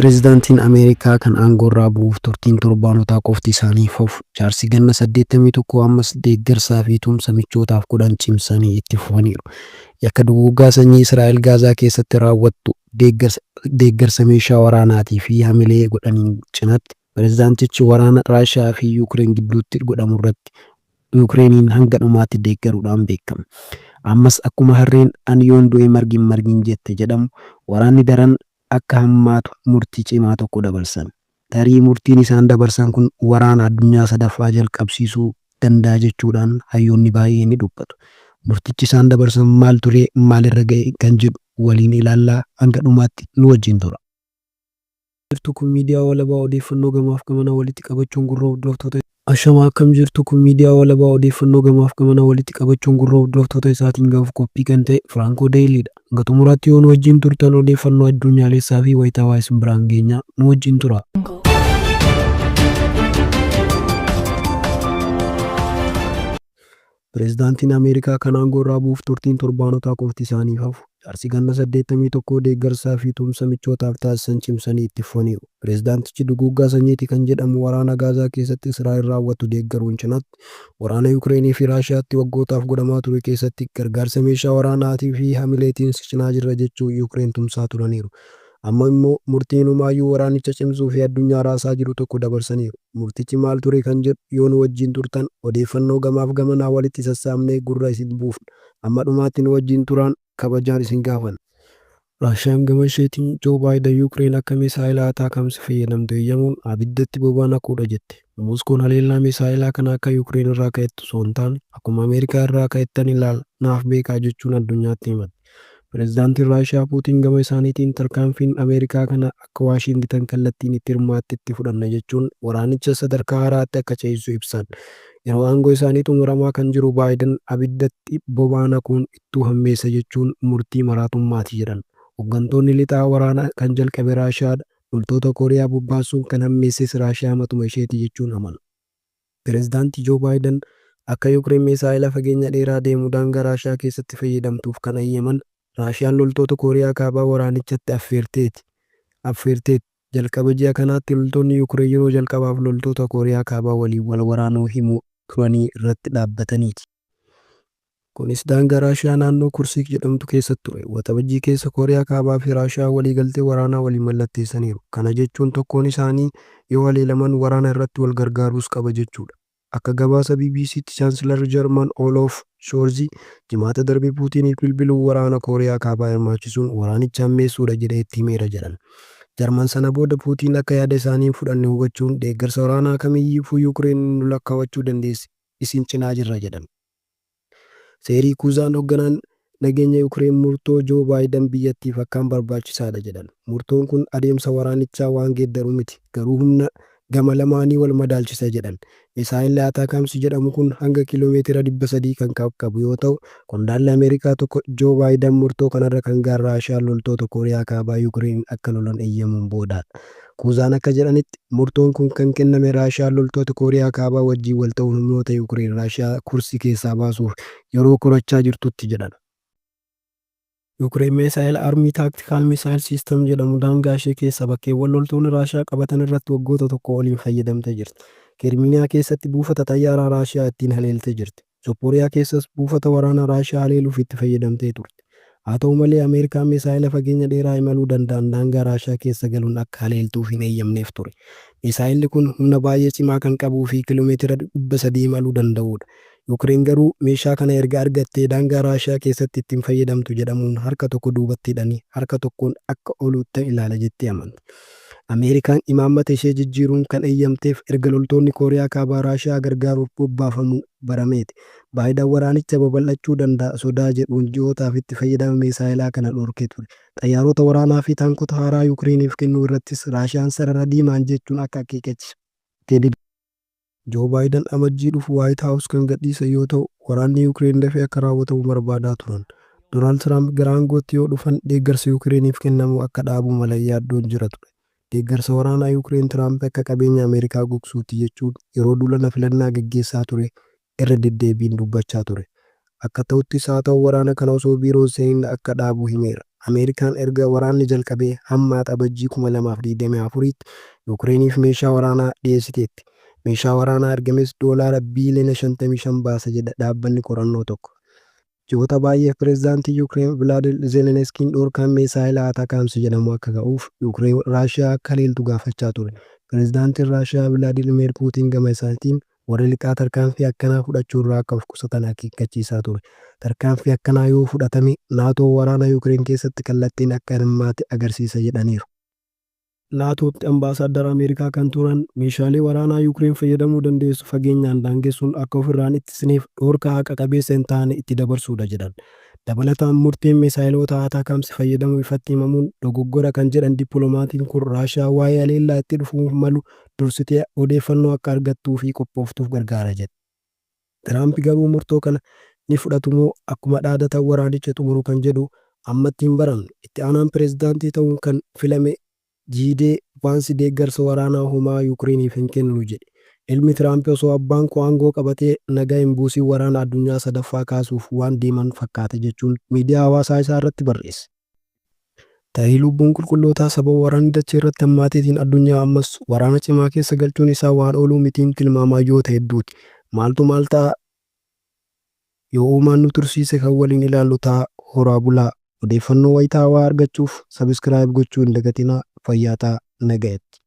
Pireezidaantiin Ameerikaa kan aangoorraa bu'uuf turtiin torbaanotaa qofti isaanii fufu jaarsi ganna 81 ammas deeggarsaa fi tumsa michootaaf godhan cimsanii itti fufaniiru. Yakka duguuggaa sanyii Israa'el Gaazaa keessatti raawwattu deeggarsa meeshaa waraanaatii fi hamilee godhaniin cinatti pireezidaantichi waraana Raashiyaa fi Yuukireen gidduutti godhamu irratti Yuukireeniin hanga dhumaatti deeggaruudhaan beekama. Ammas akkuma harreen ani yoon du'e margin jette jedhamu waraanni daran akka hammaatu murtii cimaa tokko dabarsan. Tarii murtiin isaan dabarsan kun waraana addunyaa sadaffaa jalqabsiisuu danda'a jechuudhaan hayyoonni baay'ee ni dubbatu. Murtichi isaan dabarsan maal ture maalirra ga'e kan jedhu waliin ilaallaa hanga dhumaatti nu wajjin tura. Jirtu kun miidiyaa walabaa odeeffannoo gamaaf gamanaa walitti qabachuun gurra hordoftoota. Ashamaa akkam jirtu kun miidiyaa walabaa odeeffannoo gamaaf gamanaa walitti qabachuun gurra hordoftoota isaatiin gahuuf qophii kan ta'e Firankoo Deeyiliidha. Hanga xumuraatti yoo nu wajjin turtan odeeffannoo addunyaalessaa fi wayitaawaa isin biraan geenya nu wajjin tura. Pireezidaantiin Ameerikaa kan aangoorraa bu'uuf turtiin torbaanotaa qofti isaanii fufu. Jaarsi ganna 81 deeggarsaa fi tumsa michootaaf taasisan cimsanii itti fufaniiru. Pireezidaantichi duguuggaa sanyiiti kan jedhamu waraana Gaazaa keessatti Israa'el raawwatu deeggaruun cinatti waraana Yuukireenii fi Raashiyaatti waggootaaf godhamaa ture keessatti gargaarsa meeshaa waraanaatii fi hamileetiin cinaa jirra jechuun Yuukireen tumsaa turaniiru. Amma immoo murtiin humaayyuu waraanicha cimsuu fi addunyaa raasaa jiru tokko dabarsaniiru. Murtichi maal ture kan jedhu yoo nu wajjin turtan odeeffannoo gamaaf gamanaa walitti sassaabnee gurra isin buufna. Amma dhumaatti nu wajjin turaan kabajaan isin gaafanna. Raashiyaan gama isheetiin Joo Baayiden Yuukireen akka misaayilaa ataakamsi fayyadamte eeyyamuun abiddatti boba'aa naquudha jette. Moskoon haleellaa misaayilaa kana akka Yuukireen irraa ka'ettu osoo hin taane akkuma Ameerikaa irraa ka'ettan ilaala naaf beekaa jechuun addunyaatti himate. Pireezidaantiin Raashiyaa Puutiin gama isaaniitiin tarkaanfiin Ameerikaa kana akka Waashingitan kallattiin itti hirmaatte itti fudhanna jechuun waraanicha sadarkaa haaraatti akka ceesisu ibsan. Yeroo aangoo isaanii xumuramaa kan jiru Baayiden abiddatti boba'aa naquun ittuu hammeessa jechuun murtii maraatummaati jedhan. Hooggantoonni lixaa waraanaa kan jalqabe Raashiyaadha. Loltoota Kooriyaa bobbaasuun kan hammeesses Raashiyaa matuma isheeti jechuun amanu. Pireezidaantii Joo Baayiden akka Yuukireen misaayila fageenya dheeraa deemu daangaa Raashiyaa keessatti fayyadamtuuf kan eeyyaman Raashiyaan loltoota Kooriyaa kaabaa waraanichatti affeerteetti. Jalqaba ji'a kanaatti loltoonni Yuukireen yeroo jalqabaaf loltoota Kooriyaa kaabaa waliin wal waraanuu himuu turanii irratti dhaabbataniiti. Kunis daangaa Raashiyaa naannoo Kursiik jedhamtu keessatti ture. Waxabajjii keessa Kooriyaa kaabaa fi Raashiyaa waliigaltee waraanaa waliin mallatteessaniiru. Kana jechuun tokkoon isaanii yoo haleelaman waraana irratti wal gargaaruus qaba jechuudha. Akka gabaasa BBC'tti Chaansilar Jarman Oloof Shoorzi jimaata darbe Puutiniif bilbiluun waraana Kooriyaa kaabaa hirmaachisuun waraanicha hammeessuudha jedhee itti himeera jedhan. Jarman sana booda Puutiin akka yaada isaanii fudhanne hubachuun deeggarsa waraanaa kamiyyuu Yuukireen nu lakkaawachuu dandeessi isin cinaa jirra jedhan. Seerii Kuuzaan hoogganaan nageenya Yuukireen murtoo Joo Baayiden biyyattiif akkaan barbaachisaadha jedhan. Murtoon kun adeemsa waraanichaa waan geeddaru miti garuu humna gama lamaanii wal madaalchisa jedhan. Misaayilli ataakamsi jedhamu kun hanga kiiloomeetira 300 kan qabu yoo ta'u qondaalli Ameerikaa tokko Joo Baayiden murtoo kanarra kan gaarra Raashiyaan loltoota Kooriyaa kaabaa Yuukireen akka lolan eeyyamuun boodaadha. Kuuzaan akka jedhanitti murtoon kun kan kenname Raashiyaan loltoota Kooriyaa kaabaa wajjin wal ta'uun humnoota Yuukireen Raashiyaa kursii keessaa baasuuf yeroo qorachaa jirtutti jedhan. Yuukireen misaayila armii taaktikal misaayil siistem jedhamu daangaa ishee keessa bakkeewwan loltoonni Raashiyaa qabatan irratti waggoota tokko oliin fayyadamtee jirti. Kirmiiniyaa keessatti buufata xayyaaraa Raashiyaa ittiin haleeltee jirti. Zopporiyaa keessas buufata waraanaa Raashiyaa haleeluuf itti fayyadamtee turte. Haa ta'u malee Ameerikaan misaayila fageenya dheeraa imaluu danda'an daangaa Raashiyaa keessa galuun akka haleeltuuf hin eeyyamneef ture. Misaayilli kun humna baay'ee cimaa kan qabuu fi kiiloomeetira 300 imaluu danda'udha. Yuukireen garuu meeshaa kana erga argattee daangaa Raashiyaa keessatti ittiin fayyadamtu jedhamuun harka tokko duubatti hidhanii harka tokkoon akka ooluutti ilaala jettee amanti. Ameerikaan imaammata ishee jijjiiruun kan eeyyamteef erga loltoonni Kooriyaa kaabaa Raashiyaa gargaaruuf bobbaafamuun barameeti. Baayiden waraanicha babal'achuu danda'a sodaa jedhuun ji'ootaaf itti fayyadama misaayilaa kana dhorkee ture. Xayyaarota waraanaa fi taankota haaraa Yuukireniif kennuu irrattis Raashiyaan sarara diimaan jechuun akka akeekachiiftee. Joo Baayiden amajjii dhufu Waayit Haawus kan gadhiisan yoo ta'u waraanni Yuukireen dafee akka raawwatamu barbaadaa turan. Doonaald Tiraamp gara aangootti yoo dhufan deeggarsa Yuukireniif kennamu akka dhaabuu mala yaaddoon jira ture. Deeggarsa waraanaa Yuukireen Tiraamp akka qabeenya Ameerikaa gogsuuti jechuun yeroo duula filannaa gaggeessaa ture irra deddeebiin dubbachaa ture. Akka ta'uttis haa ta'u waraana kana osoo biiroon seenin akka dhaabu himeera. Ameerikaan erga waraanni jalqabee hamma Waxabajjii 2024tti Yukireeniif meeshaa waraanaa dhiyeessiteetti. Meeshaa waraanaa ergames doolaara biiliyoona 55 baasa jedha dhaabbanni qorannoo tokko. Ji'oota baay'eef pireezidaantii Yukireen Vilaadiimiir Zeelelenskiin dhorkaan misaayilaa Ataakaamsi jedhamu akka ka'uuf Yukireen Raashiyaa akka leeltu gaafachaa ture. Pireezidaantiin Raashiyaa Vilaadiimiir Puutiin gama isaatiin warri lixaa tarkaanfii akkanaa fudhachuu irraa akka of qusatan akeekkachiisaa ture. Tarkaanfii akkanaa yoo fudhatame naatoo waraana Yukireen keessatti kallattiin akka hirmaate agarsiisa jedhaniiru. naatootti ambaasaaddara Ameerikaa kan turan meeshaalee waraanaa Yukireen fayyadamuu dandeessu fageenyaan daangessuun akka ofirraan ittisneef dhorkaa haqa qabeessa hin taane itti dabarsuudha jedhan. Dabalataan murteen misaayilota Ataakaamsi fayyadamuu ifatti himamuun dogoggora kan jedhan dippiloomaatiin kun Raashiyaa waa'ee haleellaa itti dhufuuf malu dursitee odeeffannoo akka argattuu fi qophooftuuf gargaara jedhe. Tiraamp garuu murtoo kana ni fudhatu moo akkuma dhaadatan waraanicha xumuru kan jedhu ammatti hin baramne. Itti aanaan pireezidaantii ta'uun kan filame Jiidee Vaansi deeggarsa waraanaa homaa Yukreeniif hin kennu jedhe. Ilmi Tiraamp osoo abbaan koo aangoo qabatee nagaa hin buusin waraana addunyaa sadaffaa kaasuuf waan deeman fakkaata jechuun miidiyaa hawaasaa isaa irratti barreesse. Ta'ii lubbuun qulqullootaa sababa waraanni dachee irratti hammaateetiin addunyaa ammas waraana cimaa keessa galchuun isaa waan ooluu mitiin tilmaamaa yoo ta'e hedduuti. Maaltu maal ta'a? Yoo uumaan nu tursiise kan waliin ilaallu ta'a horaa bulaa. Odeeffannoo wayitaawaa argachuuf sabiskiraayib gochuu hin dagatinaa. Fayyaa ta'aa nagayatti.